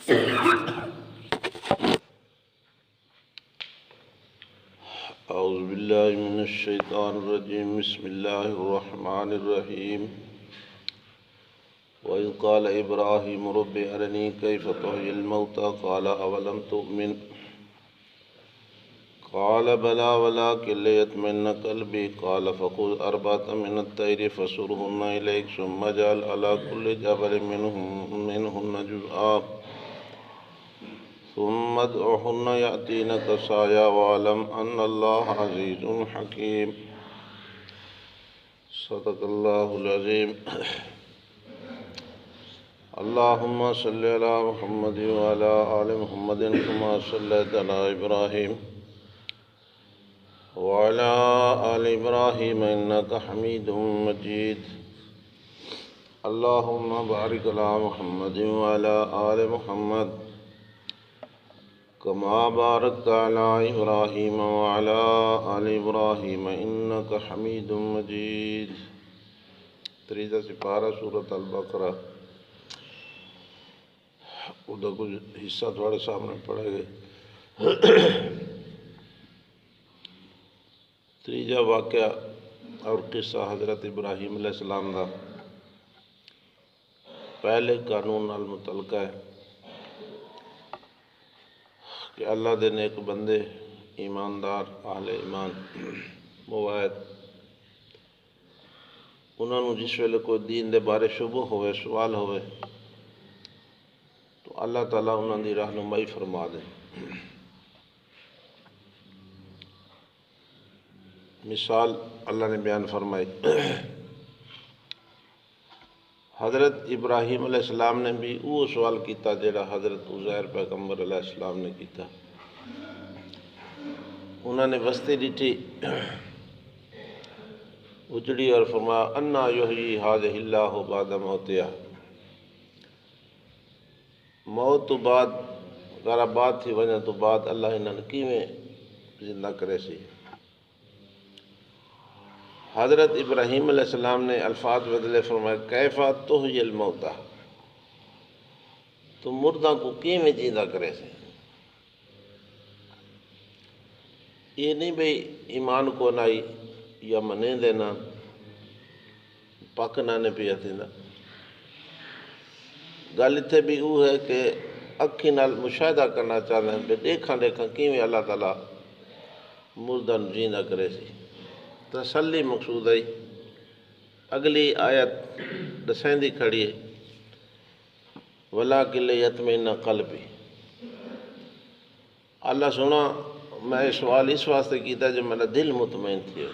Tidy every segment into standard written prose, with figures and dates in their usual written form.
اعوذ باللہ من الشیطان الرجیم بسم اللہ الرحمن الرحیم وَإِذْ قَالَ إِبْرَاهِيمُ رَبِّ أَرِنِي كَيْفَ تُحْيِي الْمَوْتَىٰ قَالَ أَوَلَمْ تُؤْمِنْ قَالَ بَلَىٰ وَلَٰكِن لِّيَطْمَئِنَّ قَلْبِي قَالَ فَخُذْ أَرْبَعَةً مِّنَ الطَّيْرِ فَصُرْهُنَّ إِلَيْكَ ثُمَّ اجْعَلْ عَلَىٰ كُلِّ جَبَلٍ مِّنْهُنَّ جُزْءًا ثم ادعهن يأتينك سعيا واعلم أن الله عزيز حكيم صدق الله العظيم. اللهم صل على محمد وعلى آل محمد كما صليت على إبراهيم وعلى آل إبراهيم إنك حميد مجيد. اللهم بارك على محمد وعلى آل محمد كما باركت على إبراهيم وعلى آل إبراهيم إنك حميد مجيد. تیسرا سپارہ سورۃ البقرہ، ادھر کچھ حصہ تھوڑے سامنے پڑھے گئے. تیجا واقعہ اور قصہ حضرت ابراہیم علیہ السلام کا پہلے قانون نال متعلقہ ہے کہ اللہ دے نیک بندے ایماندار اہل ایمان موعد انہوں جس ویلے کوئی دین دے بارے شبہ ہوئے سوال ہوئے تو اللہ تعالیٰ انہوں دی رہنمائی فرما دے. مثال اللہ نے بیان فرمائی. حضرت ابراہیم علیہ السلام نے بھی وہ سوال کیتا جڑا حضرت عزیر پیغمبر علیہ السلام نے کیتا. انہوں نے بستی ڈٹھی اجڑی اور فرمایا انا یحیی ھذہ اللہ بعد موتہا، موت تو بعد اگر آباد تھی وجہ تو بعد اللہ انہوں نے کیویں زندہ کرے سی. حضرت ابراہیم علیہ السلام نے الفاظ بدلے فرمایا کیفا تحیی الموتیٰ، تو مردہ کو کیویں زندہ کرے سے. یہ نہیں بھئی ایمان کو نائی یا منے دینا پک نانے پیا تھیندا. گل اتنے بھی وہ ہے کہ اکھی نال مشاہدہ کرنا چاہتے ہیں کہ دیکھاں کیویں اللہ تعالیٰ مردہ زندہ کرے سی. تسلی مقصود ہے. اگلی آیت دسیندی کھڑی ہے وَلَٰكِن لِّيَطْمَئِنَّ قَلْبِي. اللہ سونا میں سوال اس واسطے کیتا جو میرا دل مطمئن تھی،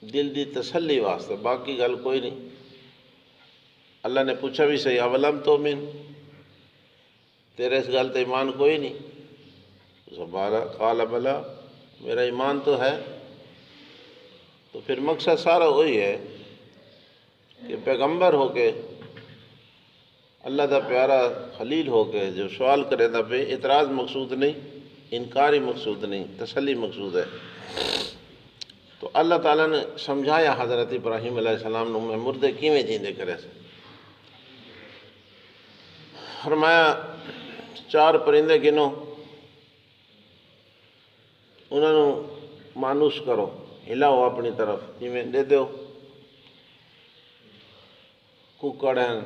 دل دی تسلی واسطے، باقی گل کوئی نہیں. اللہ نے پوچھا بھی صحیح اولم تؤمن، تیرے اس گل تے ایمان کوئی نہیں؟ قال بلا، میرا ایمان تو ہے. تو پھر مقصد سارا وہی ہے کہ پیغمبر ہو کے اللہ دا پیارا خلیل ہو کے جو سوال کرے دا پہ اعتراض مقصود نہیں، انکاری مقصود نہیں، تسلی مقصود ہے. تو اللہ تعالیٰ نے سمجھایا حضرت ابراہیم علیہ السلام نے میں مردے کیویں جیندے کرے سے. فرمایا 4 پرندے گنو، انہوں نے مانوس کرو، ہلاؤ اپنی طرف، جویں دے دیو. ککڑ ہیں،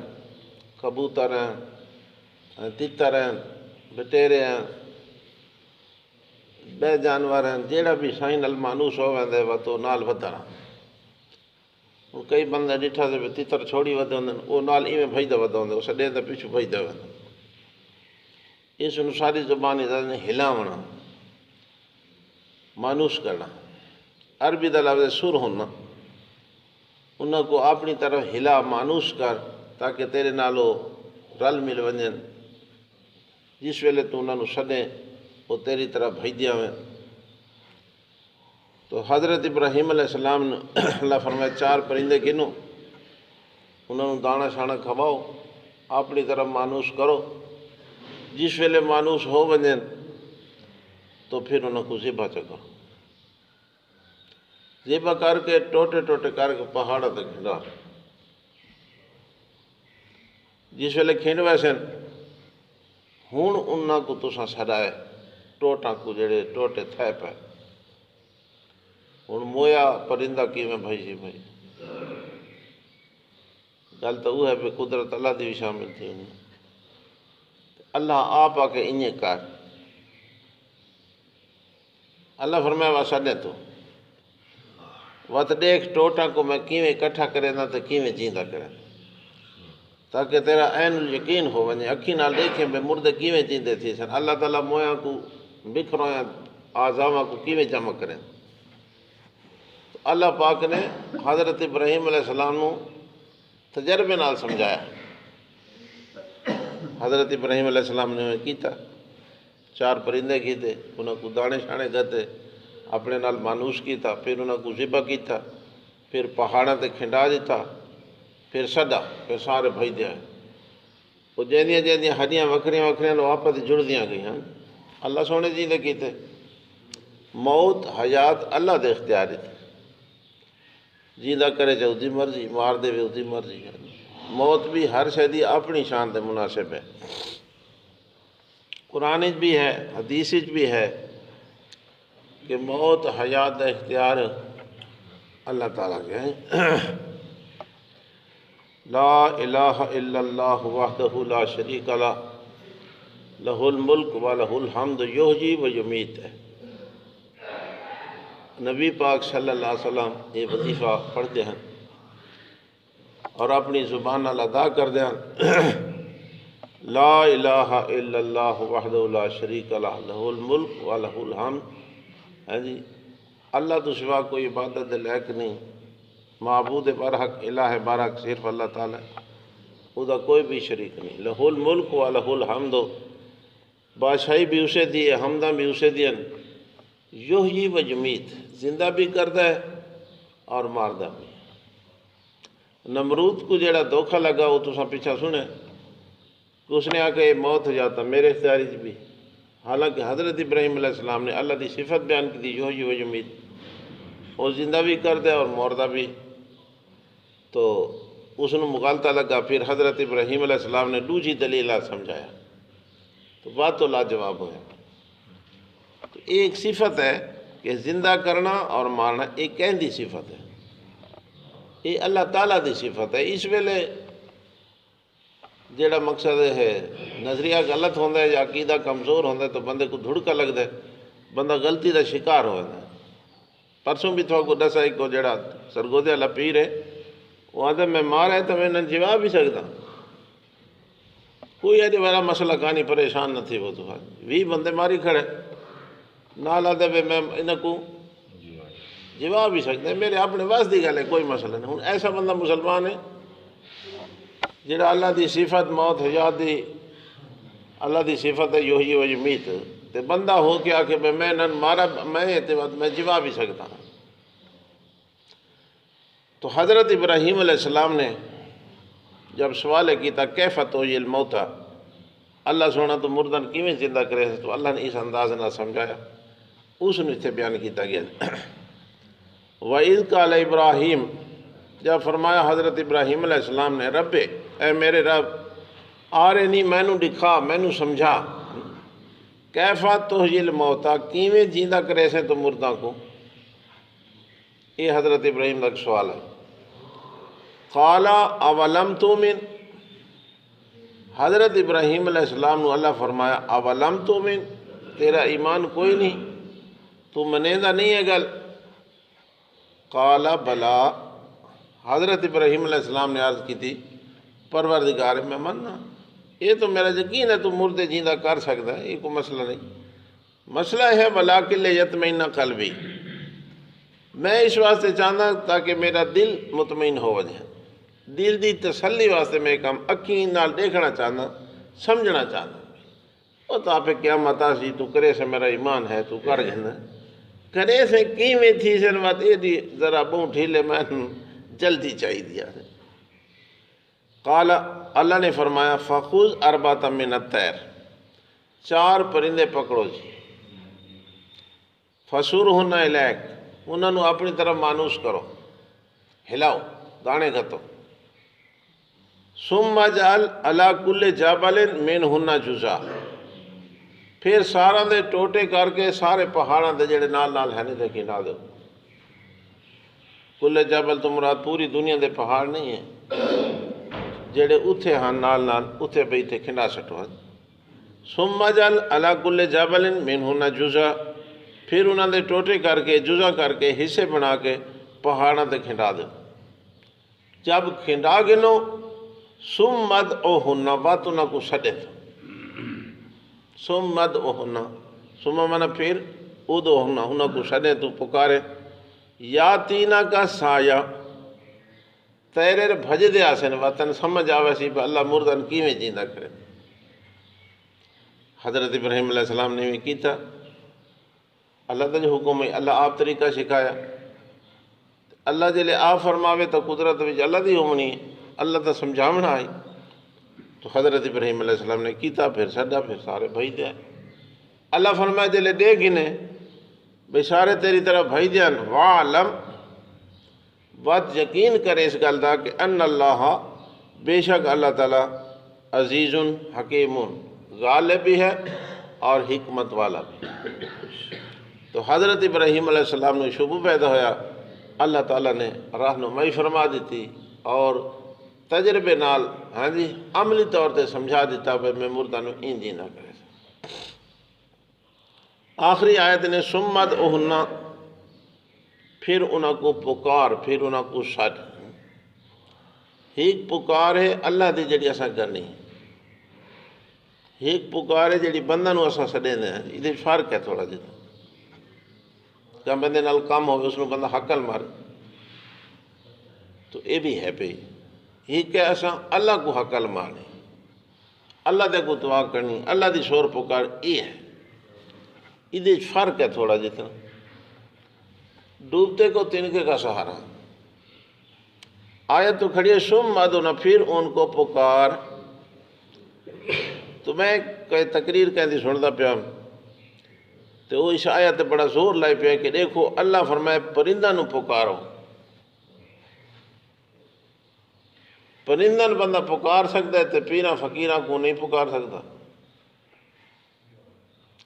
کبوتر ہیں، تتر ہیں، بٹیرے ہیں، بے جانور ہیں، جیڑا بھی سائیں نال مانوس ہو ویندے وہ تو نال ودھنا. ہن کئی بندے ڈٹھا سے تتر چھوڑی ودے ہوندے وہ نال ایویں بھجدا ودے ہوندے، وہ سڈے تے پیچھے بھجدا ویندے. اس نوں ساری زبان نے ہلاونا، مانوس کرنا. عربی دا لفظ سر ہونا، انہوں کو اپنی طرف ہلا مانوس کر تاکہ تیرے نالو رل مل ونجن. جس ویلے تو انہوں نے سدیں وہ تیری طرف بھیجدیا ہوئے. تو حضرت ابراہیم علیہ السلام نے اللہ فرمایا 4 پرندے گنو، انہوں نے دانا شانا کھواؤ، اپنی طرف مانوس کرو. جس ویلے مانوس ہو ونجن تو پھر انہوں کو ذبح چکو، ذبح کر کے ٹوٹے ٹوٹے کر کے پہاڑوں تے کھنڈا. جس ویلے کھنڈ ویسن ہوں انہاں کو تساں سڑائے ٹوٹاں کو جڑے ٹوٹے تھے پے ہوں مویا پرندہ کیویں بھائی بھائی گل تو وہ ہے پہ قدرت اللہ دی بھی شامل تھی انہیں اللہ آپ آ کے انہیں کر اللہ فرمایا وا سڈے تو وت دیکھ ٹوٹاں کو میں کیویں اکٹھا کرے نا تو کیویں جیندا کرے تاکہ تیرا عین یقین ہو ونجے اکھی نال دیکھیں بے مردے کیویں جیندے تھی سن اللہ تعالیٰ مویا کو بکھرویا آزاواں کو کیویں جمع کریں تو اللہ پاک نے حضرت ابراہیم علیہ السلام نو تجربے نال سمجھایا حضرت ابراہیم علیہ السلام نے کیتا 4 پرندے کیتے انہاں کو دانے شانے گتے اپنے نال مانوس کیتا پھر انہاں کو ذبح کیتا پھر پہاڑاں تے کھنڈا دیتا پھر سڈا پھر سارے بھائی دیا وہ جہاں جہاں ہڈیاں وکھریاں وکھریاں لو آپس جڑدیاں گئی ہیں اللہ سونے جی نے کیتے موت حیات اللہ دے اختیار تھے جیندہ کرے چاہے اُسی مرضی مار دے اُسی مرضی موت بھی ہر شے دی اپنی شان دے مناسب ہے قرآن بھی ہے حدیث بھی ہے کہ موت حیات دا اختیار اللہ تعالیٰ کے ہیں لا الہ الا اللہ وحدہ لا شریک لہ لہ الملک و لہ الحمد یحیی و یمیت ہے نبی پاک صلی اللہ علیہ وسلم یہ وظیفہ پڑھتے ہیں اور اپنی زبان ادا کر دیں لا الہ الا اللہ وحدہ لا شریک لہ لہ الملک و لہ الحمد ہے جی اللہ تو سوا کوئی عبادت لائق نہیں معبود برحق الہ برحق صرف اللہ تعالیٰ او دا کوئی بھی شریک نہیں لہ الملک و لہ الحمد بادشاہی بھی اسے دیے حمدہ بھی اسے دین یحیی و یمیت زندہ بھی کرتا ہے اور ماردہ بھی نمرود کو جڑا دھوکھا لگا وہ تساں پیچھا سنے کہ اس نے آ کے موت ہو جاتا میرے اختیاری بھی حالانکہ حضرت ابراہیم علیہ السلام نے اللہ کی صفت بیان کی تھی یحیی و یمیت وہ زندہ بھی کرتا ہے اور مردہ بھی تو اس نے مغالطہ لگا پھر حضرت ابراہیم علیہ السلام نے دوسری دلیل سمجھایا تو بات تو لاجواب ہے تو ایک صفت ہے کہ زندہ کرنا اور مارنا ایک کہندی صفت ہے یہ اللہ تعالیٰ دی صفت ہے اس ویلے جیڑا مقصد ہے نظریہ غلط ہوتا ہے یا عقیدہ کمزور ہوتا ہے تو بندے کو دھڑکا لگتا ہے بندہ غلطی کا شکار ہو جاتا ہے پرسوں بھی تھوڑا کو دسا ایک کو جڑا سرگودے والا پیر ہے وہ آدھے میں مار ہے تو میں نہ جواب بھی سکتا کوئی ایڈی والا مسئلہ کہانی پریشان نہ تھی وہ تو بھی بندے ماری کھڑے نال آدھے میں انہوں کو جواب بھی سکتے ہیں میرے اپنے واس دی گل ہے کوئی مسئلہ نہیں ہوں ایسا بندہ مسلمان ہے جڑا اللہ دی صفت موت حیات دی اللہ دی صفت ہے یحیی و یمیت تے بندہ ہو کے آ کے میں نہ مارا میں جوا بھی سکتا ہوں تو حضرت ابراہیم علیہ السلام نے جب سوال کیتا کیف تحیی الموتیٰ اللہ سونا تو مردن کیویں زندہ کرے تو اللہ نے اس انداز نہ سمجھایا اس نے اتنے بیان کیتا گیا وَإِذْ قَالَ ابراہیم جب فرمایا حضرت ابراہیم علیہ السلام نے رب اے میرے رب آرے نہیں مینوں دکھا مینوں سمجھا کیفا تحیی الموتیٰ کیویں جیندہ کرے سے تو مردہ کو یہ حضرت ابراہیم کا سوال ہے قَالَ اَوَلَمْ تُؤْمِنْ حضرت ابراہیم علیہ السلام نے اللہ فرمایا اَوَلَمْ تُؤْمِنْ تیرا ایمان کوئی نہیں تو منیندہ نہیں ہے گل قَالَ بَلَا حضرت ابراہیم علیہ السلام نے عرض کی تھی پروردگار میں مننا یہ تو میرا یقین ہے تو مردے جیندہ کر سکتا ہے یہ کوئی مسئلہ نہیں مسئلہ ہے وَلَٰكِن لِيَطْمَئِنَّ قَلْبِي میں اس واسطے چاہتا تاکہ میرا دل مطمئن ہو وجہ دل دی تسلی واسطے میں کام اکھیں نال دیکھنا چاہتا سمجھنا چاہتا وہ تو آپ قیامت آسی تو کرے سے میرا ایمان ہے تو کر گھنا کرے سے کیویں تھی سن بات یہ دی ذرا بہت ڈھیلے میں جلدی چاہی دیا قال اللہ نے فرمایا فخذ اربعۃ من الطیر 4 پرندے پکڑو جی فصرہن الیک انہوں نے اپنی طرف مانوس کرو ہلاؤ دانے گھتو ثم اجعل علی کل جبل منہن جزء پھر سارا دے ٹوٹے کر کے سارے پہاڑاں دے جڑے نال نال ہیں تے کھنڈا دو. کل جبل تو مراد پوری دنیا دے پہاڑ نہیں ہیں جڑے اتھے ہاں نال نال اتھے پہ تے کھنڈا سٹو. ثم جل علی کل جبل منہن جزء، پھر انہاں دے ٹوٹے کر کے جزا کر کے حصے بنا کے پہاڑاں تے کھنڈا دو. جب کھنڈا گنو ثم ادعوہن بات انہاں کو سڈے تھا. ثم ادعوہن ثم مانا پھر ادعوہن انہاں کو سڈے تو پکارے. یا تینا کا سایہ تیرے بھج دے آسن وطن سمجھ آوے سی اللہ مردن کیویں جیندا کرے. حضرت ابراہیم علیہ السلام نے بھی کیتا. اللہ کا جو حکم ہے اللہ آپ طریقہ سکھایا. اللہ جلے آپ فرماوے تو قدرت وچ اللہ دی ہومنی ہے، اللہ تا سمجھاونا آئی. تو حضرت ابراہیم علیہ السلام نے کیتا، پھر سڈا، پھر سارے بھائی دیا. اللہ فرمایا جلے دے گنے بے سارے تیری طرح بھائی دیان. وعلم بات یقین کرے اس گل دا کہ ان اللہ بے شک اللہ تعالیٰ عزیز حکیم غالب بھی ہے اور حکمت والا بھی. تو حضرت ابراہیم علیہ السلام نے شبہ پیدا ہویا، اللہ تعالیٰ نے رہنمائی فرما دیتی اور تجربے نال ہاں جی عملی طور تے سمجھا دیتا کہ میں مردہ نو اینجی نہ کرے. آخری آیت نے ثم ادعوہن، پھر انہاں کو پکار، پھر انہاں کو سڈ. ایک پکار ہے اللہ دی جڑی اساں کرنی، ایک پکار ہے جڑی بندہ نو اساں سڈے دے ہیں. یہ فرق ہے تھوڑا جہا. جب بندے نال کام ہوئے اس نو بندہ حقل مارے تو یہ بھی ہے پہ. ایک ہے اساں اللہ کو حقل مارے، اللہ دے کو دعا کرنی، اللہ دی شور پکار، یہ ہے. یہ فرق ہے تھوڑا جتنا. ڈوبتے کو تنکے کا سہارا. آیت تو کھڑی ہے ثم ادعوہن، پھر ان کو پکار. تو میں تقریر کہندی سندا پیا تو وہ اس آیت بڑا زور لائے پیا کہ دیکھو اللہ فرمائے پرندہ نو پکارو. پرندہ بندہ پکار سکتا ہے تو پیراں فقیراں کو نہیں پکار سکتا.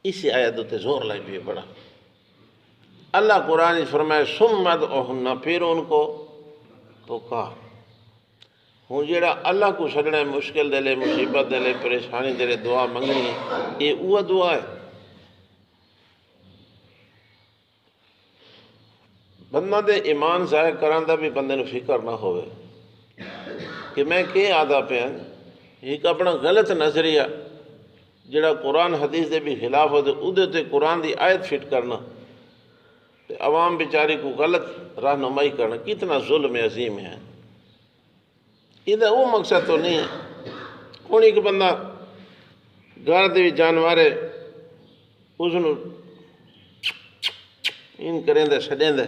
اس آیت تے زور لائے پیا بڑا. اللہ قرآن فرمائے ثم ادعوہن، پھر ان کو پکار. ہوں جیڑا اللہ کو سڈنا ہے مشکل دے لے، مصیبت دے لے، پریشانی دے لے دعا منگنی ہے، یہ وہ دعا ہے. بندہ دے ایمان ضائع کران دا بھی بندے نو فکر نہ ہوئے کہ میں کہ آدھا پیا. ایک اپنا غلط نظریہ جڑا قرآن حدیث دے بھی خلاف ہو ادھے تے قرآن دی آیت فٹ کرنا تے عوام بیچاری کو غلط رہنمائی کرنا کتنا ظلم عظیم ہے. یہ وہ مقصد تو نہیں ہے. ہوں ایک بندہ گھر دے جانور اس ان کریں دے سڈیں دے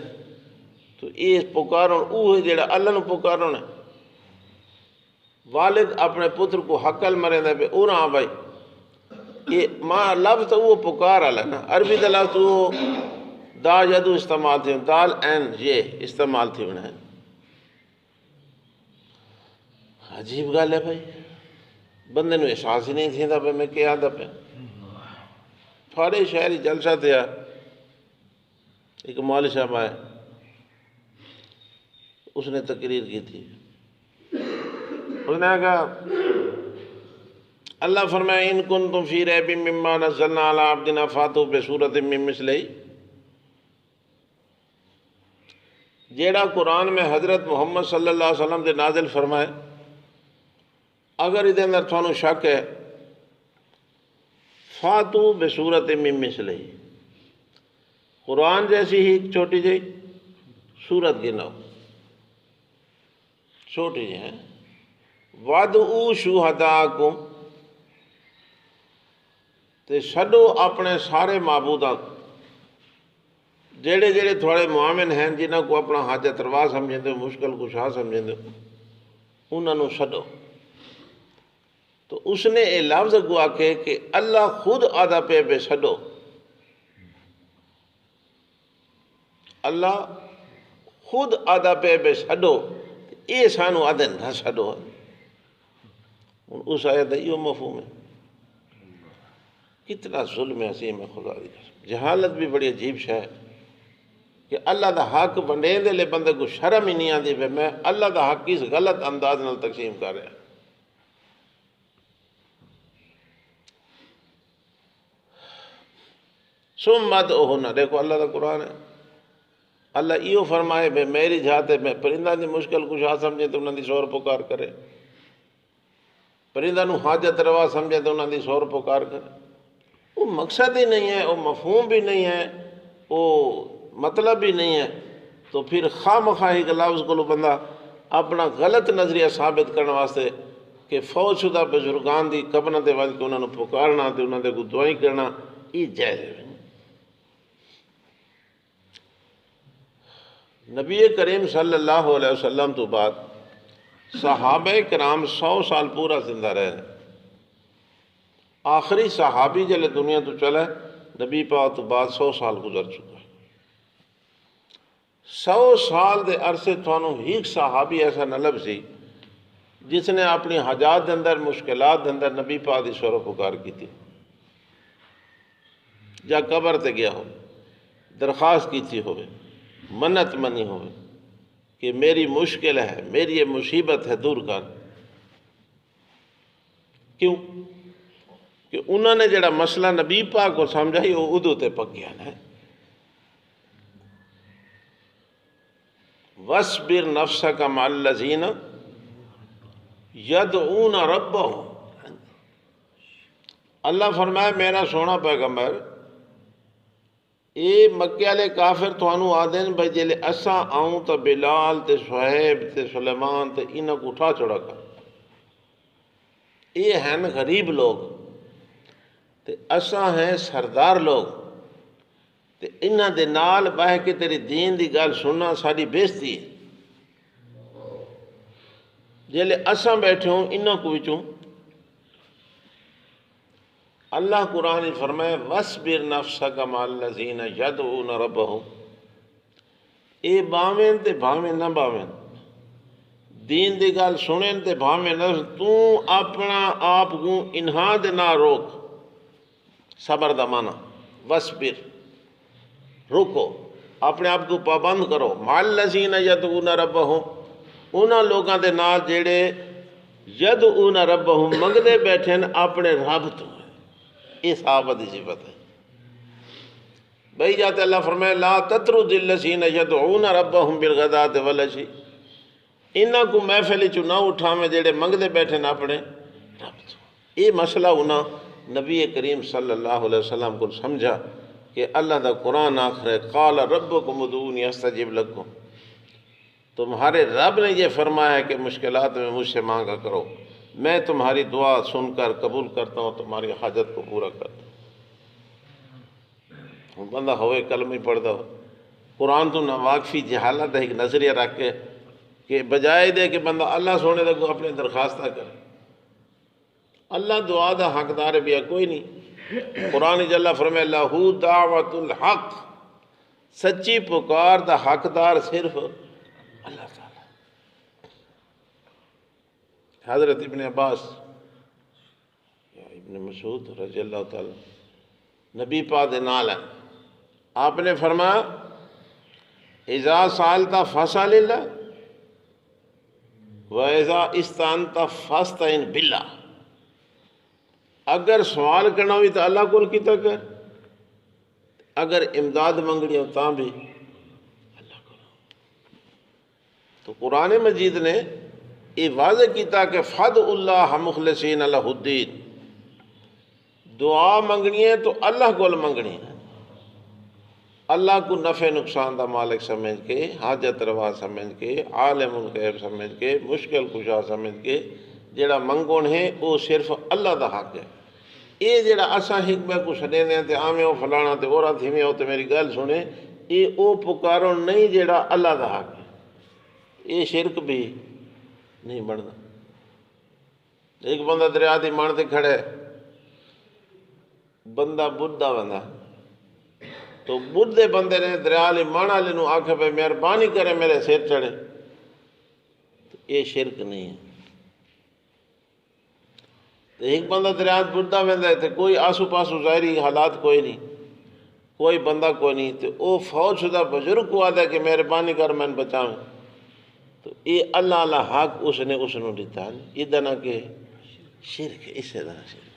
تو یہ پکارن وہ جڑا اللہ نو پکارن ہے. والد اپنے پتر کو حقل مریں دے پہ او نہ بھائی یہ ماں لفظ تو وہ پکار والا نا. عربی دا لفظ وہ دا جدو استعمال تھی، دال این یہ استعمال تھی ہونا ہے. عجیب گل ہے بھائی. بندے نو احساس ہی نہیں تھیندا پہ میں کیا آدھا پہ. تھوڑے شہری جلسہ تھیا، ایک مولوی صاحب آئے، اس نے تقریر کی تھی. اس نے کہا اللہ فرمائے ان کنتم فی ریب مما نزلنا علی عبدنا فاتوا بسورۃ من مثلہ. جیڑا قرآن میں حضرت محمد صلی اللہ علیہ وسلم دے نازل فرمائے اگر ادھے اندر تھانوں شک ہے فاتوا بسورۃ من مثلہ، قرآن جیسی ہی چھوٹی جی سورت گناؤ، چھوٹی جی ہیں. وَادْعُوا شُهَدَاءَكُمْ، تے سڈو اپنے سارے معبوداں جڑے جڑے تھوڑے معامن ہیں جنہاں کو اپنا حاجت روا سمجھیں دے، مشکل کشا سمجھیں دے، انہاں نو سڈو. تو اس نے یہ لفظ گوا کہ اللہ خود آدھا پہ بے سڈو. اللہ خود آدھا پہ بے سڈو، یہ سانو آدھن نہ سڈو. اس آیت دا یہ مفہوم ہے کتنا ظلم عظیم ہے خدا دی قسم۔ جہالت بھی بڑی عجیب شے ہے کہ اللہ دا حق ونڈے دے لے بندے کو شرم ہی نہیں آتی، میں اللہ دا حق کس غلط انداز نال تقسیم کر رہا۔ ثم ادعوہن، دیکھو اللہ دا قرآن ہے، اللہ ایو فرمائے بے میری جاتے میں پرندہ دی مشکل کشا سمجھے تو انہوں دی شور پکار کرے، پرندہ نو حاجت روا سمجھے تو انہوں دی شور پکار کرے۔ وہ مقصد ہی نہیں ہے، وہ مفہوم بھی نہیں ہے، وہ مطلب بھی نہیں ہے، تو پھر خواہ مخواہ کے لفظ کو بندہ اپنا غلط نظریہ ثابت کرنے واسطے کہ فوت شدہ بزرگان دی قبروں تے وج کے انہوں نے پکارنا تے انہوں نے کو دعائیں کرنا، یہ جائز ہے۔ نبی کریم صلی اللہ علیہ وسلم تو بعد صحابہ کرام 100 سال پورا زندہ رہے، آخری صحابی جلے دنیا تو چلے نبی پاک تو بعد 100 سال گزر چکا ہے۔ 100 سال دے عرصے تھانوں ایک صحابی ایسا نہ لبسی جس نے اپنی حاجات دے اندر مشکلات دے اندر نبی پاک دی شور و پکار کی تھی، جا قبر تے گیا ہو، درخواست کی تھی ہوئے، منت منی ہوئے کہ میری مشکل ہے، میری یہ مصیبت ہے، دور کر۔ کیوں کہ انہوں نے جڑا مسئلہ نبی پاک کو سمجھائی وہ ادو تے پکیا ہے۔ وَاصْبِرْ نَفْسَكَ مَعَ الَّذِينَ يَدْعُونَ رَبَّهُمْ، اللہ فرمائے میرا سونا پیغمبر، اے مکے والے کافر تھانوں آدین بھائی جلے اساں آؤں تو بلال تے شعیب تے سلیمان تے انہاں کو اٹھا چھوڑا کر، یہ ہیں غریب لوگ تے اساں ہیں سردار لوگ، تے انہاں دے نال بہ کے تیری دین دی گل سننا ساری بےزتی ہے۔ جلے اساں بیٹھے ہوں انہاں کو وچوں اللہ قرآن فرمائے وَاصْبِرْ نَفْسَكَ مَعَ الَّذِينَ يَدْعُونَ رَبَّهُمْ، اے باویں تے باویں نہ باویں، دین دی گل سنیں تے باویں نہ، تو اپنا آپ کو انہاں دے نہ روک، صبر دا معنی وَاصْبِرْ، روکو اپنے آپ کو پابند کرو، مَعَ الَّذِينَ يَدْعُونَ رَبَّهُمْ، انہاں لوگاں دے نال جیڑے یدعون ربہم منگدے بیٹھے اپنے رب تو، یہ صحابہ دی صفت ہے۔ بھائی جاتے اللہ فرمائے لا تطرد الذین یدعون ربہم بالغداۃ والعشی، انہاں کو محفل چوں نہ اٹھاویں جڑے منگدے بیٹھے اپنے رب تو۔ یہ مسئلہ انہاں نبی کریم صلی اللہ علیہ وسلم کو سمجھا کہ اللہ دا قرآن آخر ہے قال ربکم ادعونی استجب لکم، تمہارے رب نے یہ فرمایا ہے کہ مشکلات میں مجھ سے مانگا کرو، میں تمہاری دعا سن کر قبول کرتا ہوں، تمہاری حاجت کو پورا کرتا ہوں۔ بندہ ہوئے کلمہ ہی پڑھتا ہو، قرآن تو نہ واقفی جہالت ایک نظریہ رکھ کے کہ بجائے دے کہ بندہ اللہ سونے دے کو اپنے درخواستہ کرے، اللہ دعا دا حقدار بھی ہے کوئی نہیں۔ قرآن جل فرمائے لہو دعوت الحق، سچی پکار دا حقدار صرف اللہ تعالیٰ۔ حضرت ابن عباس یا ابن مسعود رضی اللہ تعالیٰ نبی پاک دے نال ہے، آپ نے فرمایا اذا سالت فاسأل اللہ وَإِذَا اسْتَعَنْتَ فَاسْتَعِنْ بِاللَّهِ، اگر سوال کرنا ہوئی تو اللہ کو کیتا کر، اگر امداد منگنی ہو تاں بھی اللہ کو۔ تو قرآن مجید نے یہ واضح کیتا کہ فَادْعُوا اللَّهَ مُخْلِصِينَ لَهُ الدِّينَ، دعا منگنی ہے تو اللہ کو منگنی ہے، اللہ کو نفع نقصان دا مالک سمجھ کے، حاجت روا سمجھ کے، عالم الغیب سمجھ کے، مشکل کشا سمجھ کے جڑا منگون ہے وہ صرف اللہ دا حق ہے۔ یہ جڑا اساں حکمہ کو چھڈے دیں تے آویں او فلانا تے اورا تھیویں او تے میری گل سنے، یہ او پکارو نہیں جڑا اللہ دا حق ہے، یہ شرک بھی نہیں بنتا۔ ایک بندہ دریا دی مان تے کھڑے، بندہ بدھا بندہ، تو بدھے بندے نے دریا علی مان والے نو آکھے پہ مہربانی کرے میرے سر چڑھے، تو یہ شرک نہیں ہے۔ تو ایک بندہ دریا بڑھتا وہدا ہے تو کوئی آسو پاسو ظاہری حالات کوئی نہیں، کوئی بندہ کوئی نہیں، تو وہ فوج شدہ بزرگ کو آتا ہے کہ مہربانی کر میں بچاؤں، تو یہ اللہ اللہ حق اس نے دیتا ہے، یہ دنا کہ شرک ہے، اس طرح شرک۔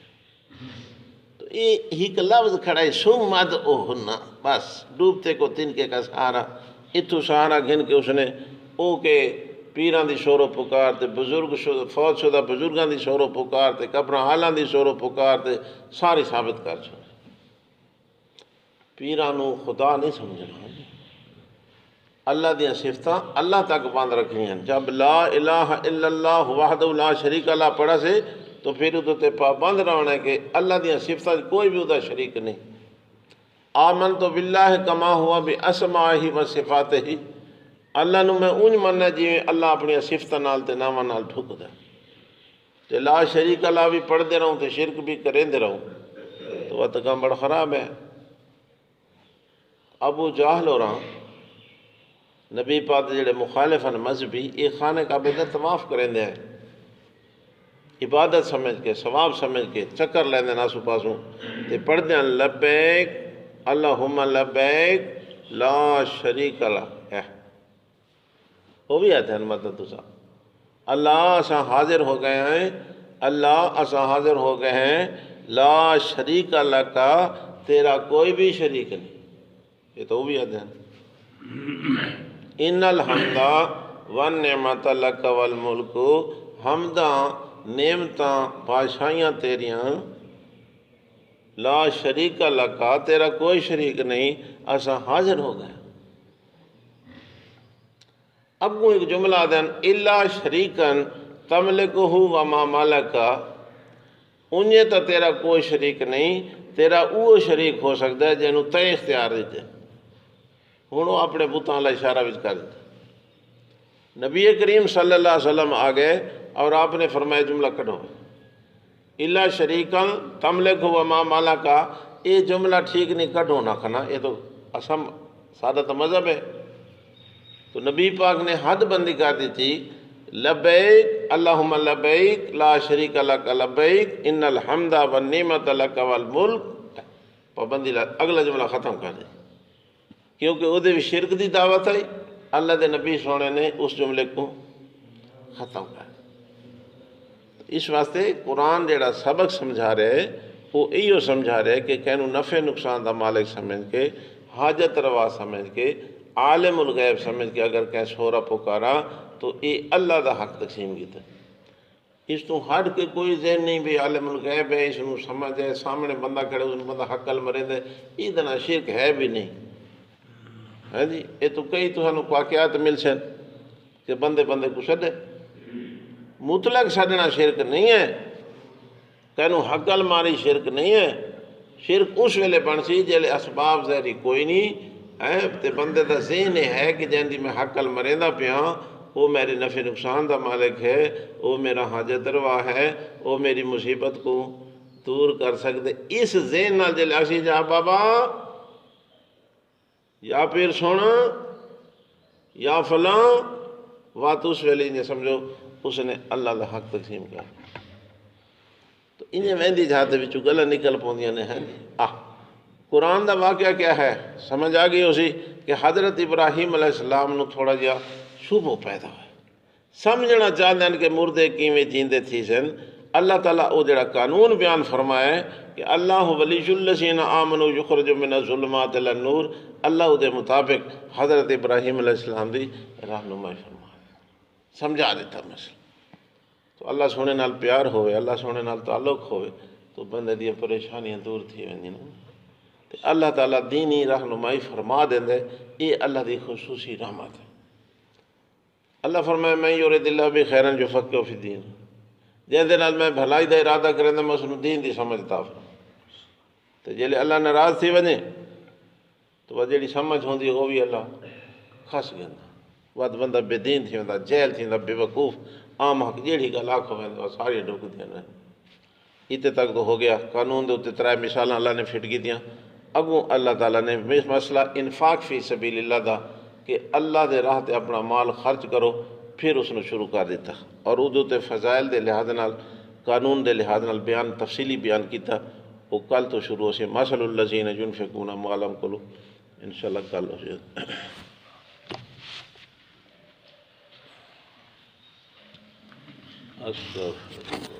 تو یہ ایک لفظ کھڑا ہے سم مد او ہننا، بس ڈوبتے کو تنکے کا سہارا، اتو سہارا گھن کے اس نے او کے پیران دی شور و پکار تے بزرگ فوج شدہ بزرگاں دی شور و پکار تے قبران حالاں دی شور و پکار تے ساری ثابت کر چھوڑ۔ پیرانو خدا نہیں سمجھنا، اللہ دیا صفتاں اللہ تک باندھ رکھنی ہیں۔ جب لا الہ الا اللہ وحدہ لا شریک اللہ پڑھا سے تو پھر ادھر تے پابند رہنا ہے کہ اللہ دیا صفتاں کوئی بھی ادھر شریک نہیں۔ آمنت باللہ کما ہوا باسمائہ و صفاتہ، اللہ نو میں اونج مننا جی اللہ اپنی صفتاں نال تے ناماں نال ٹھک دے، تے لا شریک اللہ بھی پڑھ دے رہوں تے شرک بھی کریں دے رہوں تو وہ تکام بڑا خراب ہے۔ ابو جہل ہو رہا نبی پاک جڑے مخالف ہیں مذہبی، یہ خانہ کعبہ دا طواف کریں دے ہیں، عبادت سمجھ کے ثواب سمجھ کے چکر لیں دے ناسو پاسوں تے پڑھ دیں لبیک اللہم لبیک لا شریک لک، وہ بھی آتے ہیں مدد دوسرا، اللہ اساں حاضر ہو گئے ہیں، اللہ اساں حاضر ہو گئے ہیں، لا شریک لک، تیرا کوئی بھی شریک نہیں، یہ تو وہ بھی آتے ہیں۔ ان الحمد والنعمت لک والملک، حمداں نعمتاں بادشاہیاں تیریاں، لا شریک لک، تیرا کوئی شریک نہیں، اساں حاضر ہو گئے۔ اب کو ایک جملہ دن الا شریکن تملکہ وما ملکا، انجے تو تیرا کوئی شریک نہیں، تیرا وہ شریک ہو سکتا ہے جنہوں تے اختیار دیتے، ہوں وہ اپنے بتاں اللہ اشارہ وچ کر دیتے۔ نبی کریم صلی اللہ علیہ وسلم آگئے اور آپ نے فرمایا جملہ کٹو، الا شریکن تملکہ وما ملکا، یہ جملہ ٹھیک نہیں، کٹو نہ کھنا، یہ تو اسم سادہ تو مذہب ہے۔ تو نبی پاک نے حد بندی کر دی تھی، لبیک اللہم لبیک لا شریک لک لبیک ان الحمد والنعمت لک والملک، پابندی اگلا جملہ ختم کر دی، کیونکہ وہ بھی شرک دی دعوت ہے، اللہ دے نبی سونے نے اس جملے کو ختم کر دی۔ اس واسطے قرآن جڑا سبق سمجھا رہے وہ ایو سمجھا رہے کہ کہنو نفع نقصان دا مالک سمجھ کے، حاجت روا سمجھ کے، عالم الغیب سمجھ کے اگر کہیں سورا پکارا تو یہ اللہ دا حق تقسیم کیتا، اس تو ہٹ کے کوئی ذہن نہیں بھی عالم الغیب ہے، اس کو سمجھ ہے، سامنے بندہ کھڑے اس بندہ حق کل مرے دے، یہ دنا شرک ہے بھی نہیں ہے جی۔ یہ تو کئی تو سانو واقعات مل سن کہ بندے بندے کو سدے، مطلق سدنا شرک نہیں ہے، کہنو حق کل ماری شرک نہیں ہے، شرک اس ویلے بن سی جیلے اسباب ظاہری کوئی نہیں ہے تے بندے دا ذہن ہے کہ جن دی میں حق کل مریندا پیا وہ میرے نفع نقصان دا مالک ہے، وہ میرا حاجت روا ہے، وہ میری مصیبت کو دور کر سکتے، اس ذہن نال جیلے اسی جا بابا یا پھر سونا یا فلاں وات اس ویلے انہیں سمجھو اس نے اللہ دا حق تقسیم کیا، تو انہیں ویندی جاتے بھی گلہ نکل پوندیاں نے ہیں۔ قرآن دا واقعہ کیا ہے سمجھ آ گئی اسی کہ حضرت ابراہیم علیہ السلام نو تھوڑا جہا شبہ پیدا ہوئے، سمجھنا چاہتے ہیں کہ مردے کیویں جیندے تھی سن، اللہ تعالیٰ وہ جڑا قانون بیان فرمائے کہ اللہ ولی الذین آمنوا یخرج من الظلمات الی النور، اللہ دے مطابق حضرت ابراہیم علیہ السلام دی رہنمائی فرمائے، سمجھا دیتا مسئلہ۔ تو اللہ سونے نال پیار ہوئے، اللہ سونے نال تعلق ہوئے تو بندے دی پریشانیاں دور تھی ویندی نا، اللہ تعالیٰ دینی رہنمائی فرما دیں دے، یہ اللہ دی خصوصی رحمت ہے۔ اللہ فرمائے میں یرید اللہ بخیرن یفقہہ فی الدین، جن دے نال میں بھلائی دا ارادہ کریں دے میں اس نوں دین دی سمجھتا فرما، تو جیلے اللہ ناراض تھی وجے تو وہ جیڑی سمجھ ہوندی وہ بھی اللہ خس گندا، ود بندہ بے دین تھی ویندا، جہل تھی ویندا، بے وقوف، عام حق جیڑی گل آکھو ویندا ساری ڈک دیاں نے۔ اتنے تک تو ہو گیا، قانون دے اتنے ترائے مثالاں اللہ نے فٹ کی دیاں۔ اگوں اللہ تعالیٰ نے مسئلہ انفاق فی سبیل اللہ دا کہ اللہ دے راہ تے اپنا مال خرچ کرو، پھر اس نے شروع کر دیتا، اور ادو تے فضائل دے لحاظ نال قانون دے لحاظ نال بیان تفصیلی بیان کیتا وہ کل تو شروع ہو سے مثل الذین ينفقون اموالهم کلو انشاءاللہ کل ہو سے استغفر